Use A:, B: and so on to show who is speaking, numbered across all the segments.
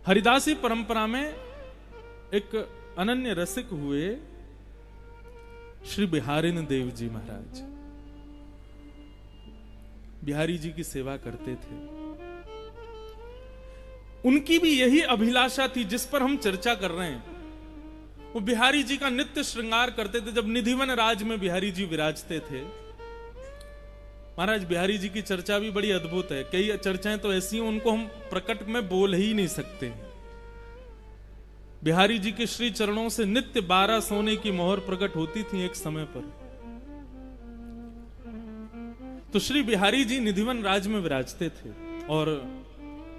A: हरिदासी परंपरा में एक अनन्य रसिक हुए श्री बिहारिन देव जी महाराज। बिहारी जी की सेवा करते थे। उनकी भी यही अभिलाषा थी जिस पर हम चर्चा कर रहे हैं। वो बिहारी जी का नित्य श्रृंगार करते थे। जब निधिवन राज में बिहारी जी विराजते थे, महाराज बिहारी जी की चर्चा भी बड़ी अद्भुत है। कई चर्चाएं तो ऐसी हैं उनको हम प्रकट में बोल ही नहीं सकते। बिहारी जी के श्री चरणों से नित्य 12 सोने की मोहर प्रकट होती थी एक समय पर। तो श्री बिहारी जी निधिवन राज में विराजते थे और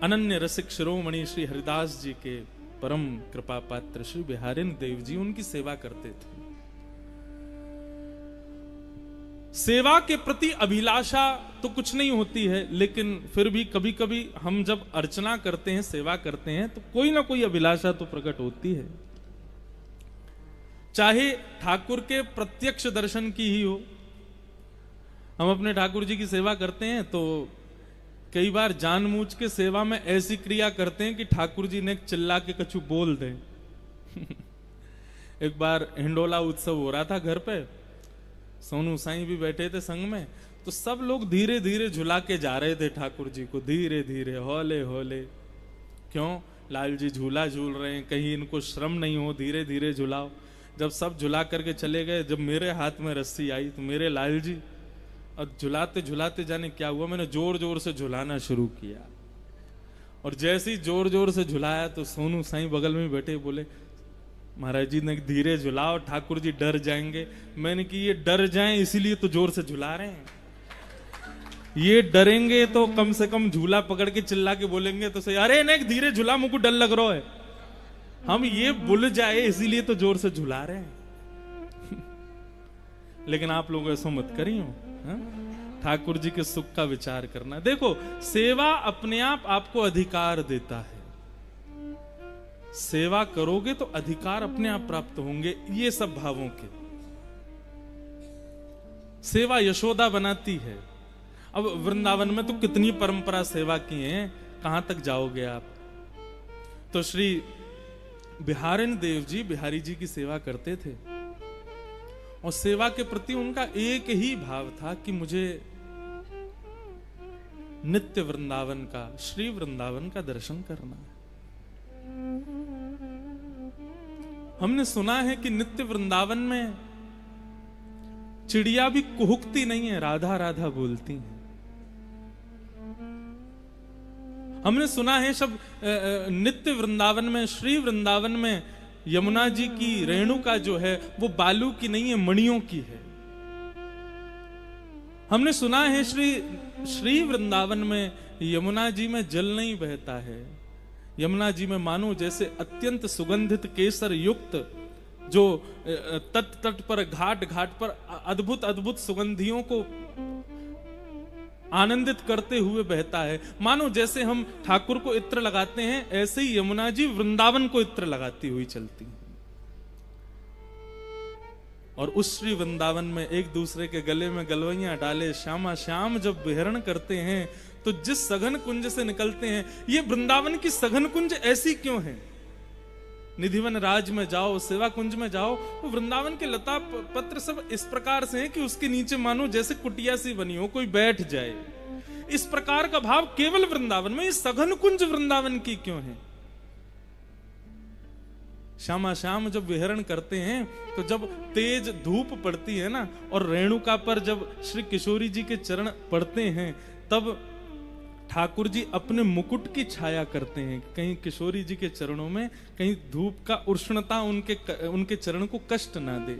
A: अनन्य रसिक शिरोमणि श्री हरिदास जी के परम कृपा पात्र श्री बिहारिन देव जी उनकी सेवा करते थे। सेवा के प्रति अभिलाषा तो कुछ नहीं होती है, लेकिन फिर भी कभी कभी हम जब अर्चना करते हैं, सेवा करते हैं, तो कोई ना कोई अभिलाषा तो प्रकट होती है। चाहे ठाकुर के प्रत्यक्ष दर्शन की ही हो। हम अपने ठाकुर जी की सेवा करते हैं तो कई बार जानबूझ के सेवा में ऐसी क्रिया करते हैं कि ठाकुर जी ने चिल्ला के कछु बोल दें। एक बार हिंडोला उत्सव हो रहा था घर पे, सोनू साईं भी बैठे थे संग में, तो सब लोग धीरे धीरे झुला के जा रहे थे ठाकुर जी को, धीरे धीरे हौले हौले। क्यों? लाल जी झूला झूल रहे हैं, कहीं इनको श्रम नहीं हो, धीरे धीरे झुलाओ। जब सब झुला करके चले गए, जब मेरे हाथ में रस्सी आई तो मेरे लाल जी, और झुलाते झुलाते जाने क्या हुआ, मैंने जोर जोर से झुलाना शुरू किया। और जैसे ही जोर जोर से झुलाया तो सोनू साईं बगल में बैठे बोले, महाराज जी ने धीरे झुलाओ, ठाकुर जी डर जाएंगे। मैंने कि ये डर जाएं इसीलिए तो जोर से झुला रहे हैं। ये डरेंगे तो कम से कम झूला पकड़ के चिल्ला के बोलेंगे तो सही, अरे नहीं धीरे झुला, मुझको डर लग रहा है। हम ये भूल जाए इसीलिए तो जोर से झुला रहे हैं। लेकिन आप लोग ऐसा मत करियो, ठाकुर जी के सुख का विचार करना। देखो, सेवा अपने आप आपको अधिकार देता है। सेवा करोगे तो अधिकार अपने आप प्राप्त होंगे, ये सब भावों के। सेवा यशोदा बनाती है। अब वृंदावन में तो कितनी परंपरा सेवा की है, कहां तक जाओगे आप। तो श्री बिहारिन देव जी बिहारी जी की सेवा करते थे और सेवा के प्रति उनका एक ही भाव था कि मुझे नित्य वृंदावन का, श्री वृंदावन का दर्शन करना है। हमने सुना है कि नित्य वृंदावन में चिड़िया भी कुहुकती नहीं है, राधा राधा बोलती है। हमने सुना है सब नित्य वृंदावन में, श्री वृंदावन में यमुना जी की रेणुका जो है वो बालू की नहीं है, मणियों की है। हमने सुना है श्री वृंदावन में यमुना जी में जल नहीं बहता है। यमुना जी में मानो जैसे अत्यंत सुगंधित केसर युक्त जो तट तट पर, घाट घाट पर अद्भुत अद्भुत सुगंधियों को आनंदित करते हुए बहता है। मानो जैसे हम ठाकुर को इत्र लगाते हैं, ऐसे ही यमुना जी वृंदावन को इत्र लगाती हुई चलती हैं। और उस श्री वृंदावन में एक दूसरे के गले में गलवैया डाले श्यामा श्याम जब विहरण करते हैं, तो जिस सघन कुंज से निकलते हैं, ये वृंदावन की सघन कुंज ऐसी क्यों है? निधिवन राज में जाओ, सेवा कुंज में जाओ, तो वृंदावन के लता पत्र सब इस प्रकार से हैं कि उसके नीचे मानो जैसे कुटिया सी बनी हो, कोई बैठ जाए। इस प्रकार का भाव केवल वृंदावन में, ये सघन कुंज वृंदावन की क्यों है? श्यामा श्याम जब विहरण करते हैं, तो जब तेज धूप पड़ती है ना, और रेणुका पर जब श्री किशोरी जी के चरण पड़ते हैं, तब ठाकुर जी अपने मुकुट की छाया करते हैं। कहीं किशोरी जी के चरणों में कहीं धूप का उष्णता उनके चरण को कष्ट ना दे।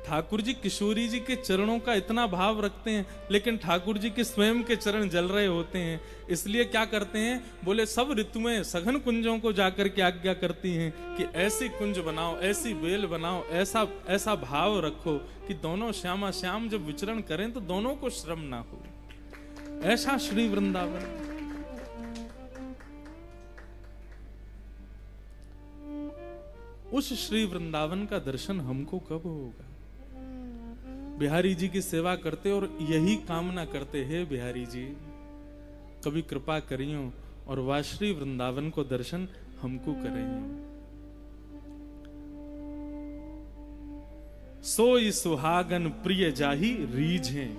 A: ठाकुर जी किशोरी जी के चरणों का इतना भाव रखते हैं, लेकिन ठाकुर जी के स्वयं के चरण जल रहे होते हैं। इसलिए क्या करते हैं, बोले सब ऋतुएं सघन कुंजों को जाकर के आज्ञा करती हैं कि ऐसी कुंज बनाओ, ऐसी बेल बनाओ, ऐसा ऐसा भाव रखो कि दोनों श्यामा श्याम जब विचरण करें तो दोनों को श्रम ना हो। ऐसा श्री वृंदावन। उस श्री वृंदावन का दर्शन हमको कब होगा? बिहारी जी की सेवा करते और यही कामना करते हैं, बिहारी जी कभी कृपा करियो और वह श्री वृंदावन को दर्शन हमको करें। सोई सुहागन प्रिय जाही रीझें।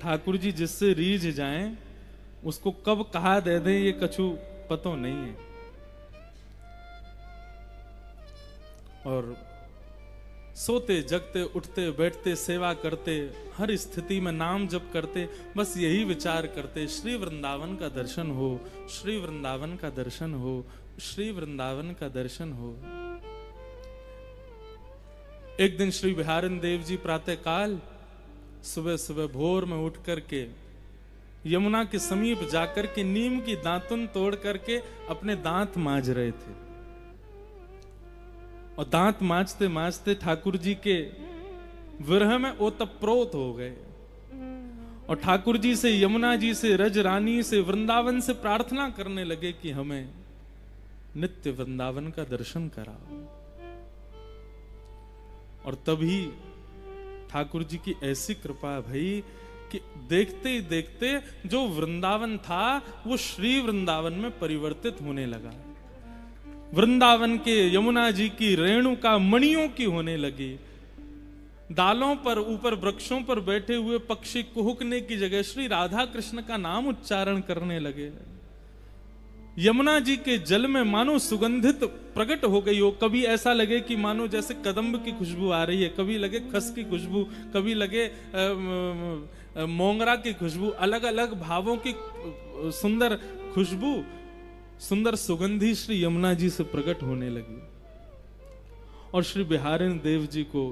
A: ठाकुर जी जिससे रीझ जाएं उसको कब कहा दे दें ये कछु पतो नहीं है। और सोते जगते उठते बैठते सेवा करते हर स्थिति में नाम जप करते बस यही विचार करते श्री वृंदावन का दर्शन हो, श्री वृंदावन का दर्शन हो, श्री वृंदावन का दर्शन हो। एक दिन श्री बिहारिन देव जी प्रातः काल सुबह सुबह भोर में उठ करके यमुना के समीप जाकर के नीम की दातुन तोड़ करके अपने दांत मांज रहे थे। और दांत मांजते मांजते ठाकुर जी के विरह में ओतप्रोत हो गए और ठाकुर जी से, यमुना जी से, रज रानी से, वृंदावन से प्रार्थना करने लगे कि हमें नित्य वृंदावन का दर्शन कराओ। और तभी ठाकुर जी की ऐसी कृपा भई कि देखते ही देखते जो वृंदावन था वो श्री वृंदावन में परिवर्तित होने लगा। वृंदावन के यमुना जी की रेणुका मणियों की होने लगी। डालों पर ऊपर वृक्षों पर बैठे हुए पक्षी कुहुकने की जगह श्री राधा कृष्ण का नाम उच्चारण करने लगे। यमुना जी के जल में मानो सुगंधित प्रकट हो गई हो। कभी ऐसा लगे कि मानो जैसे कदम्ब की खुशबू आ रही है, कभी लगे खस की खुशबू, कभी लगे मोंगरा की खुशबू, अलग अलग भावों की सुंदर खुशबू, सुंदर सुगंधी श्री यमुना जी से प्रकट होने लगी। और श्री बिहारिन देव जी को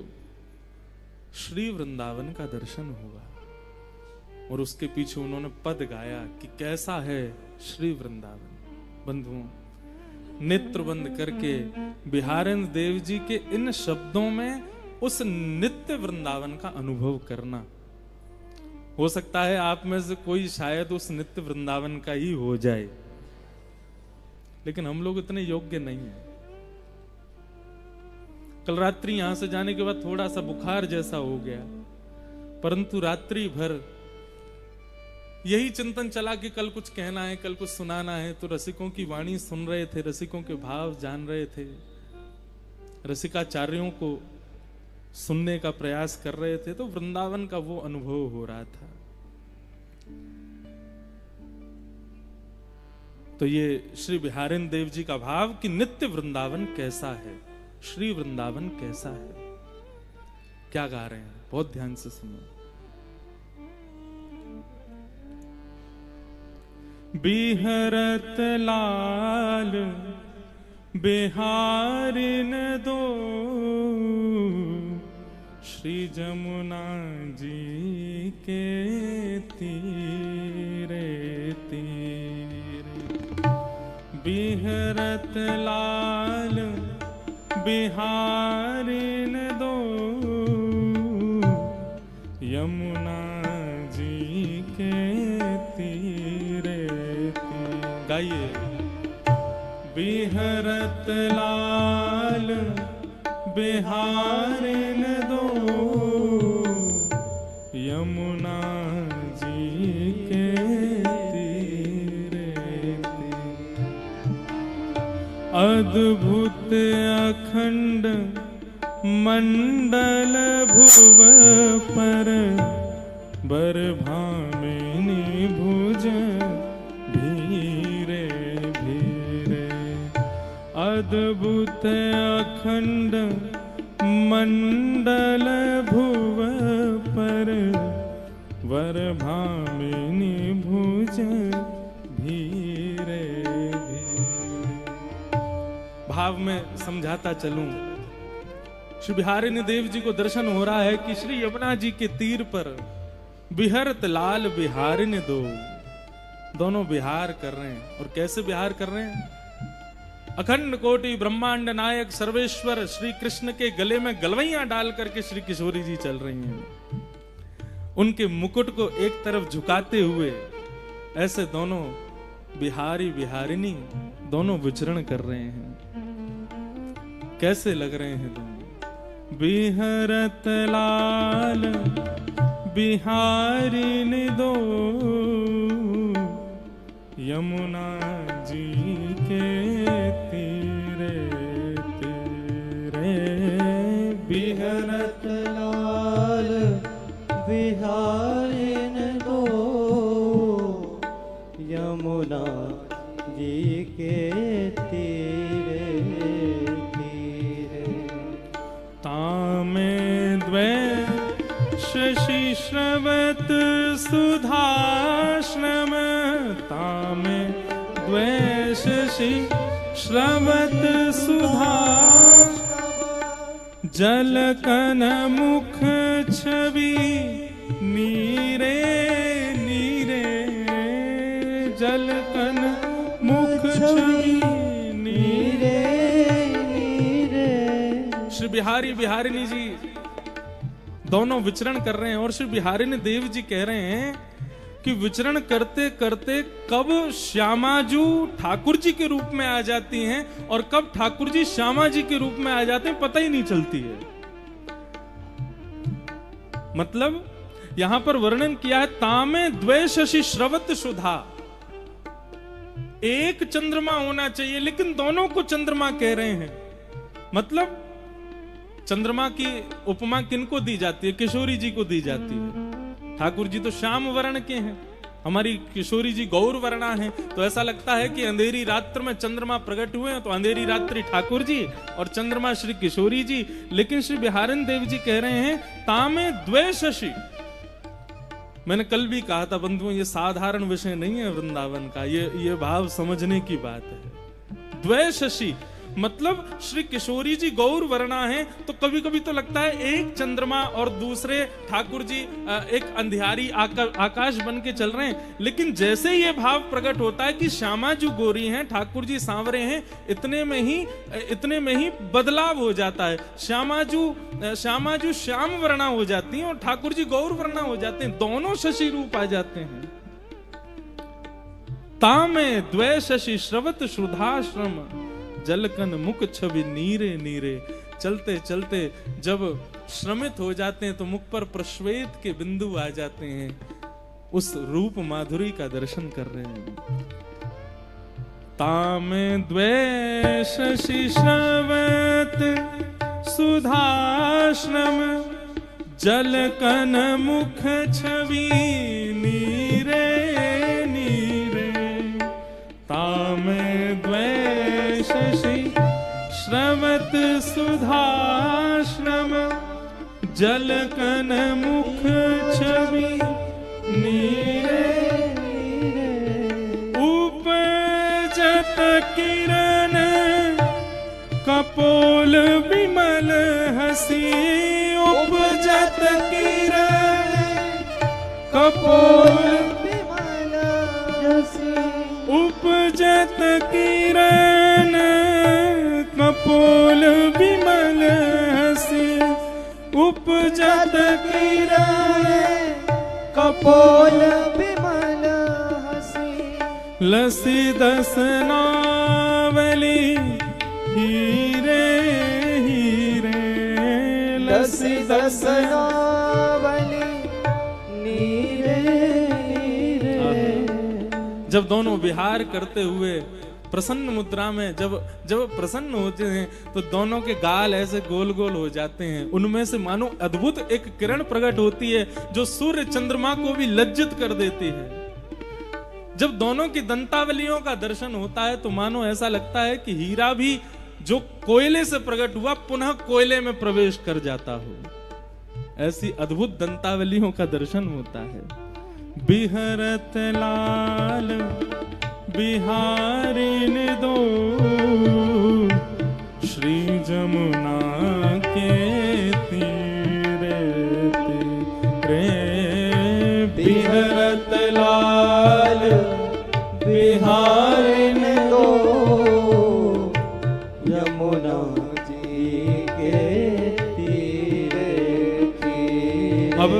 A: श्री वृंदावन का दर्शन हुआ और उसके पीछे उन्होंने पद गाया कि कैसा है श्री वृंदावन। बंधुओं, नेत्र बंद करके बिहारिन देव जी के इन शब्दों में उस नित्य वृंदावन का अनुभव करना। हो सकता है आप में से कोई शायद उस नित्य वृंदावन का ही हो जाए, लेकिन हम लोग इतने योग्य नहीं हैं। कल रात्रि यहां से जाने के बाद थोड़ा सा बुखार जैसा हो गया, परंतु रात्रि भर यही चिंतन चला कि कल कुछ कहना है, कल कुछ सुनाना है। तो रसिकों की वाणी सुन रहे थे, रसिकों के भाव जान रहे थे, रसिकाचार्यों को सुनने का प्रयास कर रहे थे। तो वृंदावन का वो अनुभव हो रहा था। तो ये श्री बिहारिन देव जी का भाव कि नित्य वृंदावन कैसा है, श्री वृंदावन कैसा है, क्या गा रहे हैं, बहुत ध्यान से सुनो। बिहरत लाल बिहारिन दो, श्री जमुना जी के तीरे तीरे। बिहरत लाल बिहारिन दो, यमुना जी के तीरे तीरे। गाइए। बिहरत लाल बिहारिन दो, यमुना जी के तीरे तीरे। अद्भुत अखंड मंडल भुव पर, बरभामिनी भुज भीरे भीरे। अद्भुत अखंड मंडल भुव पर, बरभामिनी भुज भीरे भीरे। भाव में समझाता चलूं, श्री बिहारिन देव जी को दर्शन हो रहा है कि श्री यमुना जी के तीर पर बिहरत लाल बिहारिन दो, दोनों बिहार कर रहे हैं। और कैसे बिहार कर रहे हैं? अखंड कोटि ब्रह्मांड नायक सर्वेश्वर श्री कृष्ण के गले में गलवैयां डाल करके श्री किशोरी जी चल रही हैं। उनके मुकुट को एक तरफ झुकाते हुए ऐसे दोनों बिहारी बिहारिनी दोनों विचरण कर रहे हैं। कैसे लग रहे हैं दोनों? बिहरत लाल बिहारिन दो, यमुना जी के तीरे तीरे
B: बिहरत लाल बिहारिन दो, यमुना जी के तीरे तीरे।
A: तामे द्वै शशि श्रवत सुधाश्रम, तामे द्वै शशि श्रवत सुधा, जल कन मुख छवि नीरे नीरे, जल कन मुख छवि नीरे
B: नीरे।
A: श्री बिहारी बिहारिणी जी दोनों विचरण कर रहे हैं और श्री बिहारिणी देव जी कह रहे हैं कि विचरण करते करते कब श्यामाजू ठाकुर जी के रूप में आ जाती हैं और कब ठाकुर जी श्यामा जी के रूप में आ जाते हैं, पता ही नहीं चलती है। मतलब यहां पर वर्णन किया है, तामे द्वै शशि श्रवत सुधा, एक चंद्रमा होना चाहिए लेकिन दोनों को चंद्रमा कह रहे हैं। मतलब चंद्रमा की उपमा किनको दी जाती है? किशोरी जी को दी जाती है। ठाकुर जी तो श्याम वर्ण के हैं, हमारी किशोरी जी गौर वर्णा हैं, तो ऐसा लगता है कि अंधेरी रात्र में चंद्रमा प्रकट हुए हैं तो अंधेरी रात्रि ठाकुर जी और चंद्रमा श्री किशोरी जी। लेकिन श्री बिहारिणी देव जी कह रहे हैं तामे द्वै शशि। मैंने कल भी कहा था बंधुओं, ये साधारण विषय नहीं है वृंदावन का, ये भाव समझने की बात है। द्वै शशि मतलब श्री किशोरी जी गौर वर्णा है, तो कभी कभी तो लगता है एक चंद्रमा और दूसरे ठाकुर जी एक अंधियारी आकाश बन के चल रहे हैं। लेकिन जैसे ये भाव प्रकट होता है कि श्यामा जी गोरी हैं, ठाकुर जी सांवरे हैं, इतने में ही बदलाव हो जाता है। श्यामा जी श्याम वर्णा हो जाती हैं और ठाकुर जी गौर वर्णा हो जाते हैं, दोनों शशि रूप आ जाते हैं। तामे द्वै शशि श्रवत सुधाश्रम, जलकन मुख छवि नीरे नीरे। चलते चलते जब श्रमित हो जाते हैं तो मुख पर प्रश्वेत के बिंदु आ जाते हैं, उस रूप माधुरी का दर्शन कर रहे हैं। तामे द्वै शशि श्रवत सुधाश्रम, जलकन मुख छवि नीरे नीरे। तामे द्वै शशि श्रवत सुधाश्रम, जलकन मुख छवि नीरे नीरे। उपजत किरण कपोल विमल हसी, उपजत किरण कपोल
B: विमल हसी,
A: उपजत किरण कपोल विमल हसी, उपजत किरण
B: कपोल विमल हसी।
A: लसी दसनावली हीरे हीरे, लसी
B: दसनावली नीरे नीरे।
A: जब दोनों विहार करते हुए प्रसन्न मुद्रा में जब प्रसन्न होते हैं तो दोनों के गाल ऐसे गोल गोल हो जाते हैं, उनमें से मानो अद्भुत एक किरण प्रकट होती है जो सूर्य चंद्रमा को भी लज्जित कर देती है। जब दोनों की दंतावलियों का दर्शन होता है तो मानो ऐसा लगता है कि हीरा भी जो कोयले से प्रकट हुआ पुनः कोयले में प्रवेश कर जाता हो, ऐसी अद्भुत दंतावलियों का दर्शन होता है। बिहरत लाल बिहारिणी दो, श्री जमुना के तीरे तीरे। बिहरत लाल
B: बिहारिणी दो, यमुना जी के तीरे तीरे।
A: अब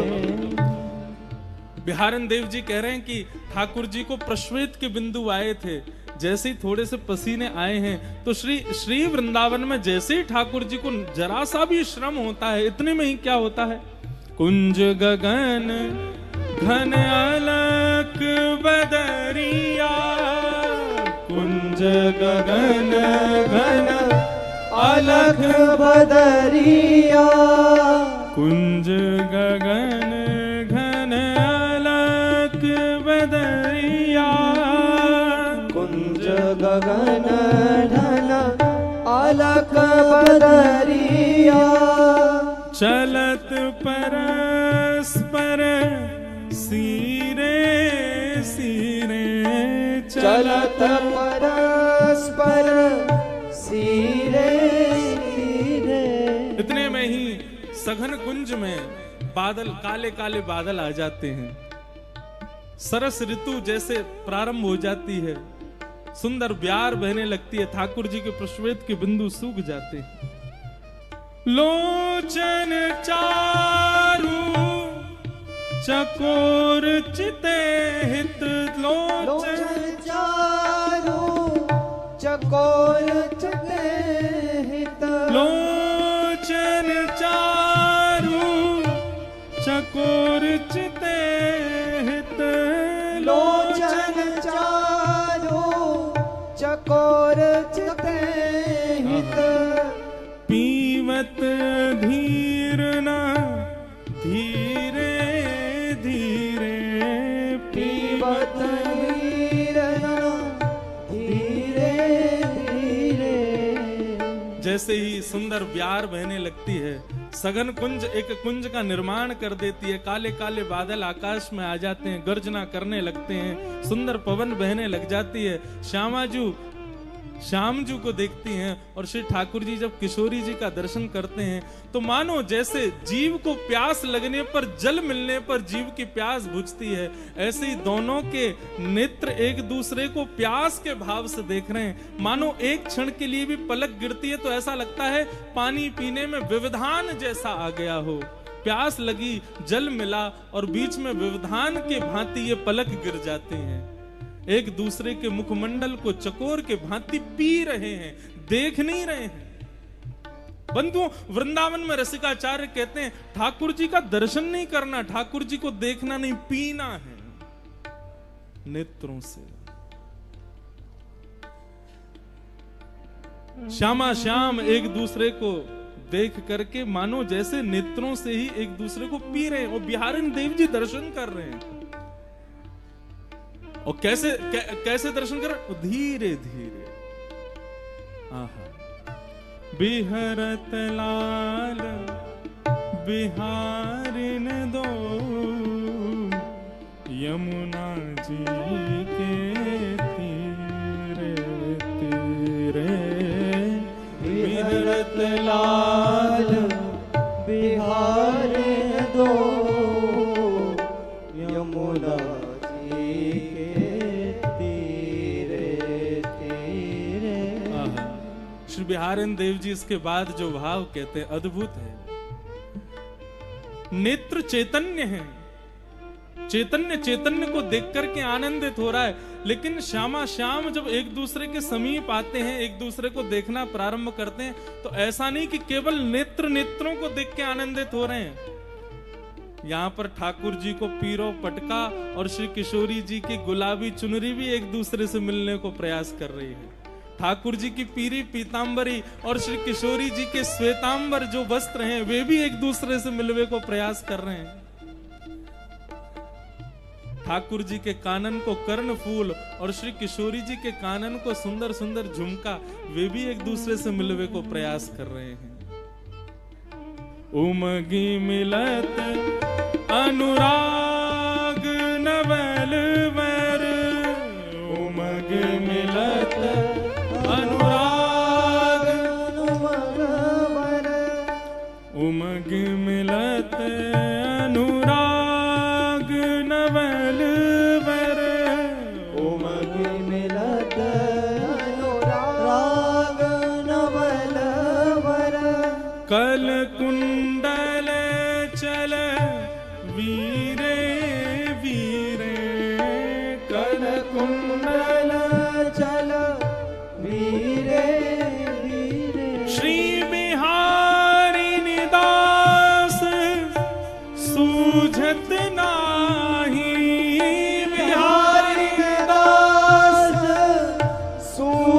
A: बिहारिणी देव जी कह रहे हैं कि ठाकुर जी को प्रश्वेत के बिंदु आए थे, जैसे ही थोड़े से पसीने आए हैं तो श्री वृंदावन में जैसे ही ठाकुर जी को जरा सा भी श्रम होता है, इतने में ही क्या होता है, कुंज गगन घन अलक बदरिया कुंज गगन घन
B: अलख बदरिया
A: कुंज गगन घन अलख बदरिया
B: कुंज गगन ढन अलख बदरिया
A: चलत परस्पर सीरे सीरे
B: चलत परस्पर सीरे सीरे।
A: इतने में ही सघन कुंज में बादल, काले काले बादल आ जाते हैं। सरस ऋतु जैसे प्रारंभ हो जाती है, सुंदर ब्यार बहने लगती है, ठाकुर जी के प्रश्वेत के बिंदु सूख जाते हैं। लोचन चारु चकोर चिते हित
B: लोचन चारु चकोर चिते हित
A: लोचन चारु चकोर चिते हित
B: लोचन चारु चकोर चिते हित
A: पीवत धीर न धीरे धीरे
B: पीवत धीर न धीरे धीरे।
A: जैसे ही सुंदर ब्यार बहने लगती है, सघन कुंज एक कुंज का निर्माण कर देती है। काले काले बादल आकाश में आ जाते हैं, गर्जना करने लगते हैं, सुंदर पवन बहने लग जाती है। श्याम जी को देखती हैं और श्री ठाकुर जी जब किशोरी जी का दर्शन करते हैं तो मानो जैसे जीव को प्यास लगने पर, जल मिलने पर जीव की प्यास बुझती है, ऐसे ही दोनों के नेत्र एक दूसरे को प्यास के भाव से देख रहे हैं। मानो एक क्षण के लिए भी पलक गिरती है तो ऐसा लगता है पानी पीने में व्यवधान जैसा आ गया हो। प्यास लगी, जल मिला और बीच में व्यवधान के भांति ये पलक गिर जाते हैं। एक दूसरे के मुखमंडल को चकोर के भांति पी रहे हैं, देख नहीं रहे हैं। बंधुओं, वृंदावन में रसिकाचार्य कहते हैं ठाकुर जी का दर्शन नहीं करना, ठाकुर जी को देखना नहीं, पीना है नेत्रों से। श्यामा श्याम एक दूसरे को देख करके मानो जैसे नेत्रों से ही एक दूसरे को पी रहे हैं। और बिहारिन देव जी दर्शन कर रहे हैं। और कैसे दर्शन कर? धीरे धीरे। आहा। बिहरत लाल बिहारिन दो यमुना जी के तीरे तीरे।
B: बिहरत लाल बिहारिन दो यमुना
A: बिहारिन देव जी इसके बाद जो भाव कहते हैं अद्भुत है। नेत्र चैतन्य है, चैतन्य को देख करके आनंदित हो रहा है। लेकिन श्यामा श्याम जब एक दूसरे के समीप आते हैं, एक दूसरे को देखना प्रारंभ करते हैं, तो ऐसा नहीं कि केवल नेत्रों को देख के आनंदित हो रहे हैं। यहाँ पर ठाकुर जी को पीरो पटका और श्री किशोरी जी की गुलाबी चुनरी भी एक दूसरे से मिलने को प्रयास कर रही है। ठाकुर जी की पीरी पीतांबरी और श्री किशोरी जी के श्वेतांबर जो वस्त्र हैं वे भी एक दूसरे से मिलने को प्रयास कर रहे हैं। ठाकुर जी के कानन को कर्ण फूल और श्री किशोरी जी के कानन को सुंदर सुंदर झुमका, वे भी एक दूसरे से मिलने को प्रयास कर रहे हैं। उमगी मिलत अनुराग नवल वर, उमग मिलत अनुराग उमग मिलत अनुराग नवल वर,
B: उमग मिलत अनुराग नवल वर।
A: कल कुंडल चल वीरे वीरे,
B: कल कुंडल चल वीरे वीरे।
A: श्री बिहारी निदास सूझत नाही,
B: बिहारी दास सूझत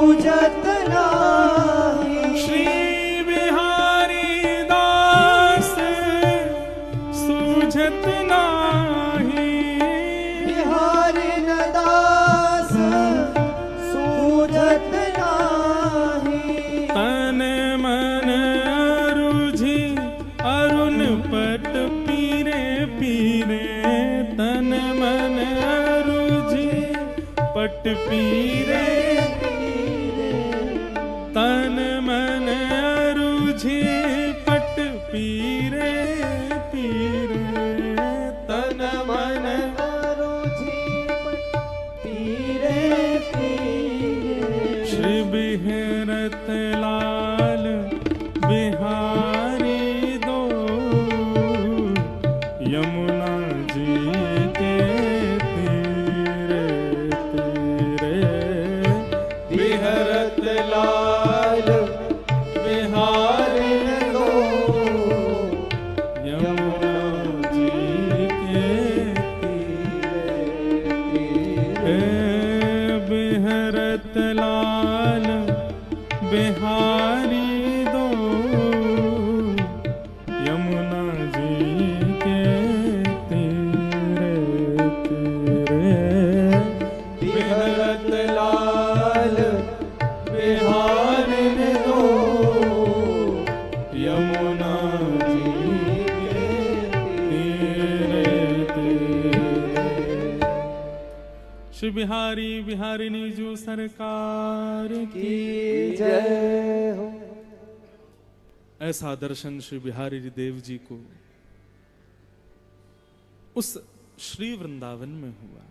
A: पट पीरे, तन मन अरुझे पट पीरे पीरे, तन मन
B: अरुझि पीरे पीरे।
A: श्री बिहरत लाल बिहारी दो, यमुना जी के तीरे तीरे।
B: बिहरत लाल बिहारी दो,
A: यमुना जी के
B: तीरे तीरे।
A: बिहरत लाल बिहारी दो, यमुना जी के तीरे तीरे।
B: बिहरत लाल बिहारी दो,
A: यमुना
B: जी के
A: तीरे तीरे। श्री बिहारी बिहारिणी जू सरकार की
B: की जय हो।
A: ऐसा दर्शन श्री बिहारी देव जी को उस श्री वृंदावन में हुआ।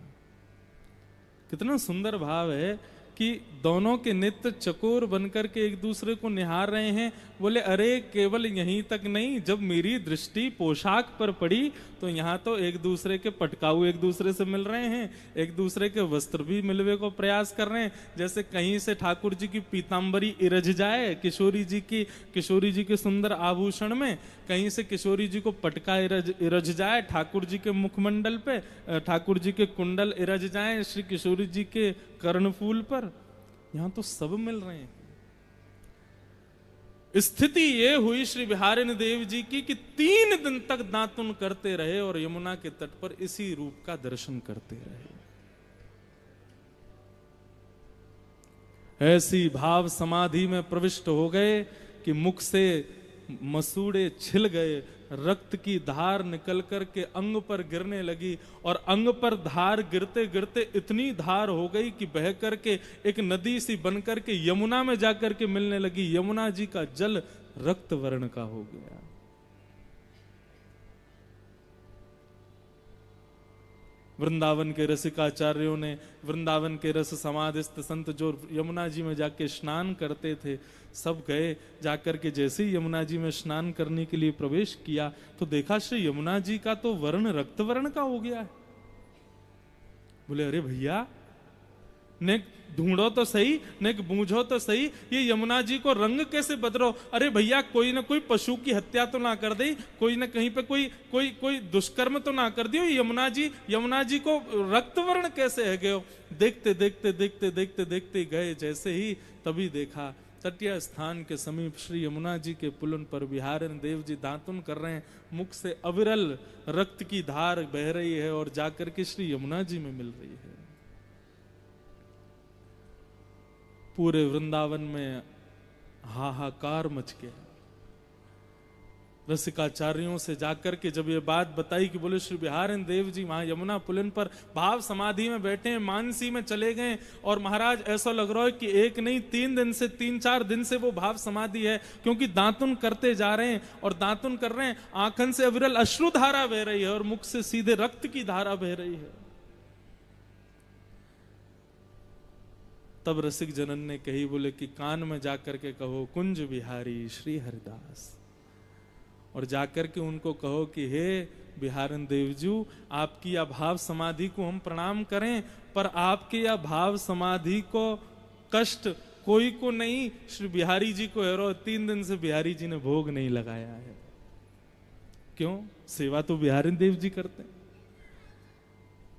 A: कितना सुंदर भाव है कि दोनों के नित्य चकोर बनकर के एक दूसरे को निहार रहे हैं। बोले अरे केवल यहीं तक नहीं, जब मेरी दृष्टि पोशाक पर पड़ी तो यहाँ तो एक दूसरे के पटकाऊ एक दूसरे से मिल रहे हैं, एक दूसरे के वस्त्र भी मिलवे को प्रयास कर रहे हैं। जैसे कहीं से ठाकुर जी की पीताम्बरी इरझ जाए किशोरी जी के सुंदर आभूषण में, कहीं से किशोरी जी को पटका इरझ जाए ठाकुर जी के मुखमंडल पे, ठाकुर जी के कुंडल इरझ जाए श्री किशोरी जी के कर्णफूल पर, यहां तो सब मिल रहे हैं। स्थिति ये हुई श्री बिहारिणी देव जी की कि 3 दिन तक दातुन करते रहे और यमुना के तट पर इसी रूप का दर्शन करते रहे। ऐसी भाव समाधि में प्रविष्ट हो गए कि मुख से मसूड़े छिल गए, रक्त की धार निकल कर के अंग पर गिरने लगी और अंग पर धार गिरते गिरते इतनी धार हो गई कि बह करके एक नदी सी बन करके यमुना में जाकर के मिलने लगी। यमुना जी का जल रक्त वर्ण का हो गया। वृंदावन के रसिकाचार्यों ने, वृंदावन के रस समाधिस्थ संत जो यमुना जी में जाके स्नान करते थे, सब गए जाकर के जैसे ही यमुना जी में स्नान करने के लिए प्रवेश किया तो देखा श्री यमुना जी का तो वर्ण रक्त वर्ण का हो गया है। बोले अरे भैया, ने ढूंढो तो सही, ने बूझो तो सही, ये यमुना जी को रंग कैसे बदलो। अरे भैया, कोई ना कोई पशु की हत्या तो ना कर दे, कोई ना कहीं पे कोई दुष्कर्म तो ना कर दियो। यमुना जी को रक्त वर्ण कैसे है गयो। देखते देखते देखते देखते देखते गए जैसे ही, तभी देखा तटीय स्थान के समीप श्री यमुना जी के पुलन पर बिहारिणी देव जी दातुन कर रहे हैं। मुख से अविरल रक्त की धार बह रही है और जाकर के श्री यमुना जी में मिल रही है। पूरे वृंदावन में हाहाकार मच गया। रसिकाचार्यों से जाकर के जब ये बात बताई कि बोले श्री बिहारिणी देव जी वहां यमुना पुलिन पर भाव समाधि में बैठे हैं, मानसी में चले गए और महाराज ऐसा लग रहा है कि एक नहीं 3-4 दिन से वो भाव समाधि है, क्योंकि दातुन करते जा रहे हैं और दातुन कर रहे हैं, आंखन से अविरल अश्रु धारा बह रही है और मुख से सीधे रक्त की धारा बह रही है। तब रसिक जनन ने कही, बोले कि कान में जाकर के कहो कुंज बिहारी श्री हरिदास, और जाकर के उनको कहो कि हे बिहारिणी देवजू, आपकी या भाव समाधि को हम प्रणाम करें, पर आपके या भाव समाधि को कष्ट कोई को नहीं, श्री बिहारी जी को है। 3 दिन से बिहारी जी ने भोग नहीं लगाया है। क्यों? सेवा तो बिहारिणी देव जी करते हैं।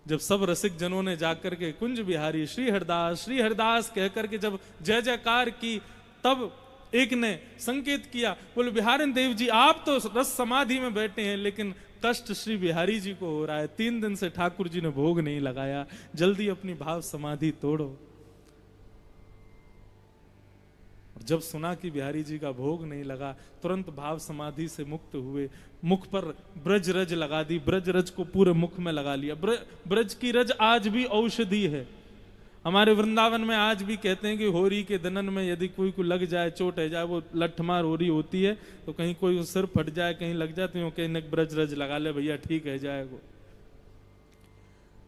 A: जब सब रसिक जनों ने जाकर के कुंज बिहारी श्री हरिदास कहकर के जब जय जयकार की, तब एक ने संकेत किया, बोले बिहारिणी देव जी आप तो रस समाधि में बैठे हैं, लेकिन कष्ट श्री बिहारी जी को हो रहा है। 3 दिन से ठाकुर जी ने भोग नहीं लगाया, जल्दी अपनी भाव समाधि तोड़ो। और जब सुना कि बिहारी जी का भोग नहीं लगा, तुरंत भाव समाधि से मुक्त हुए, मुख पर ब्रज रज लगा दी, ब्रज रज को पूरे मुख में लगा लिया। ब्रज की रज आज भी औषधि है। हमारे वृंदावन में आज भी कहते हैं कि होरी के दनन में यदि कोई को लग जाए, चोट है जाए, वो लठमार होरी होती है, तो कहीं कोई सिर फट जाए, कहीं लग जाए, तो कहीं नक ब्रज रज लगा ले भैया ठीक है जाएगा।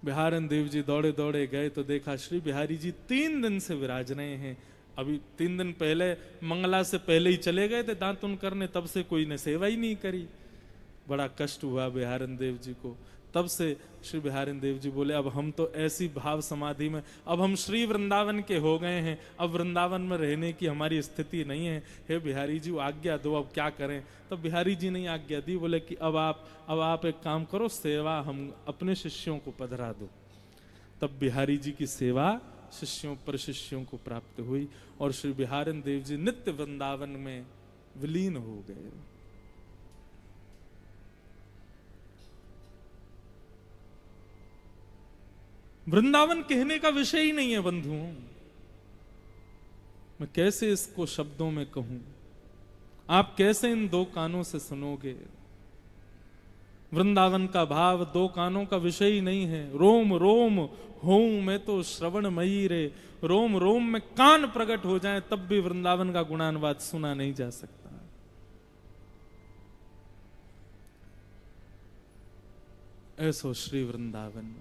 A: बिहारन देव जी दौड़े दौड़े गए तो देखा श्री बिहारी जी 3 दिन से विराज रहे हैं। अभी 3 दिन पहले मंगला से पहले ही चले गए थे दांतुन करने, तब से कोई ने सेवा ही नहीं करी। बड़ा कष्ट हुआ बिहारन देव जी को। तब से श्री बिहारन देव जी बोले अब हम तो ऐसी भाव समाधि में, अब हम श्री वृंदावन के हो गए हैं, अब वृंदावन में रहने की हमारी स्थिति नहीं है। हे बिहारी जी आज्ञा दो, अब क्या करें। तब बिहारी जी ने आज्ञा दी, बोले कि अब आप एक काम करो, सेवा हम अपने शिष्यों को पधरा दो। तब बिहारी जी की सेवा शिष्यों पर शिष्यों को प्राप्त हुई और श्री बिहारन देव जी नित्य वृंदावन में विलीन हो गए। वृंदावन कहने का विषय ही नहीं है बंधुओं, मैं कैसे इसको शब्दों में कहूं, आप कैसे इन 2 कानों से सुनोगे। वृंदावन का भाव 2 कानों का विषय ही नहीं है। रोम रोम होऊं मैं तो श्रवणमयी रे, रोम रोम में कान प्रकट हो जाएं तब भी वृंदावन का गुणानुवाद सुना नहीं जा सकता। ऐसो श्री वृंदावन।